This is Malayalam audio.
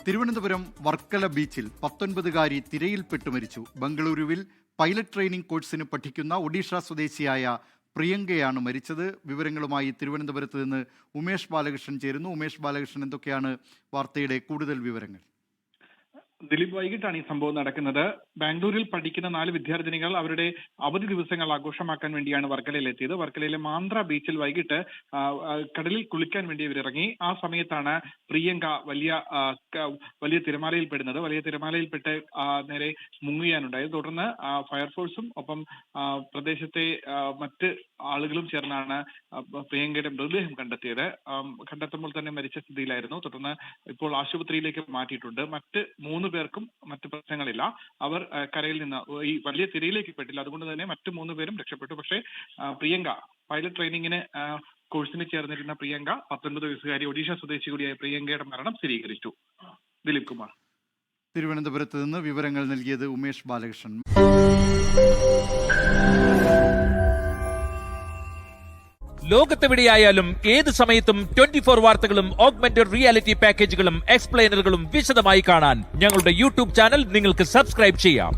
തിരുവനന്തപുരം വർക്കല ബീച്ചിൽ 19-കാരി തിരയിൽപ്പെട്ട് മരിച്ചു. ബംഗളൂരുവിൽ പൈലറ്റ് ട്രെയിനിംഗ് കോഴ്സിന് പഠിക്കുന്ന ഒഡീഷ സ്വദേശിയായ പ്രിയങ്കയാണ് മരിച്ചത്. വിവരങ്ങളുമായി തിരുവനന്തപുരത്ത് നിന്ന് ഉമേഷ് ബാലകൃഷ്ണൻ ചേരുന്നു. ഉമേഷ് ബാലകൃഷ്ണൻ, എന്തൊക്കെയാണ് വാർത്തയുടെ കൂടുതൽ വിവരങ്ങൾ? ദിലീപ്, വൈകിട്ടാണ് ഈ സംഭവം നടക്കുന്നത്. ബാംഗ്ലൂരിൽ പഠിക്കുന്ന 4 വിദ്യാർത്ഥിനികൾ അവരുടെ അവധി ദിവസങ്ങൾ ആഘോഷമാക്കാൻ വേണ്ടിയാണ് വർക്കലയിലെത്തിയത്. വർക്കലയിലെ മാന്ദ്ര ബീച്ചിൽ വൈകിട്ട് കടലിൽ കുളിക്കാൻ വേണ്ടി ഇവരിറങ്ങി. ആ സമയത്താണ് പ്രിയങ്ക വലിയ തിരമാലയിൽപ്പെടുന്നത്. വലിയ തിരമാലയിൽപ്പെട്ട് നേരെ മുങ്ങുകയാണുണ്ടായത്. തുടർന്ന് ഫയർഫോഴ്സും ഒപ്പം പ്രദേശത്തെ മറ്റ് ആളുകളും ചേർന്നാണ് പ്രിയങ്കയുടെ മൃതദേഹം കണ്ടെത്തിയത്. കണ്ടെത്തുമ്പോൾ തന്നെ മരിച്ച സ്ഥിതിയിലായിരുന്നു. തുടർന്ന് ഇപ്പോൾ ആശുപത്രിയിലേക്ക് മാറ്റിയിട്ടുണ്ട്. മറ്റ് 3 പേർക്കും മറ്റ് പ്രശ്നങ്ങളില്ല. അവർ കരയിൽ നിന്ന് ഈ വലിയ തിരയിലേക്ക് പെട്ടില്ല. അതുകൊണ്ട് തന്നെ മറ്റു 3 പേരും രക്ഷപ്പെട്ടു. പക്ഷേ പ്രിയങ്ക പൈലറ്റ് ട്രെയിനിങ്ങിന് കോഴ്സിന് ചേർന്നിരുന്ന പ്രിയങ്ക, 19 വയസ്സുകാരി ഒഡീഷ സ്വദേശി കൂടിയായ പ്രിയങ്കയുടെ മരണം സ്ഥിരീകരിച്ചു. ദിലീപ് കുമാർ, തിരുവനന്തപുരത്ത് നിന്ന് വിവരങ്ങൾ നൽകിയത് ഉമേഷ് ബാലകൃഷ്ണൻ. ലോകത്തെവിടെയായാലും ഏത് സമയത്തും 24 വാർത്തകളും ഓഗ്മെന്റഡ് റിയാലിറ്റി പാക്കേജുകളും എക്സ്പ്ലെയിനറുകളും വിശദമായി കാണാൻ ഞങ്ങളുടെ യൂട്യൂബ് ചാനൽ നിങ്ങൾക്ക് സബ്സ്ക്രൈബ് ചെയ്യാം.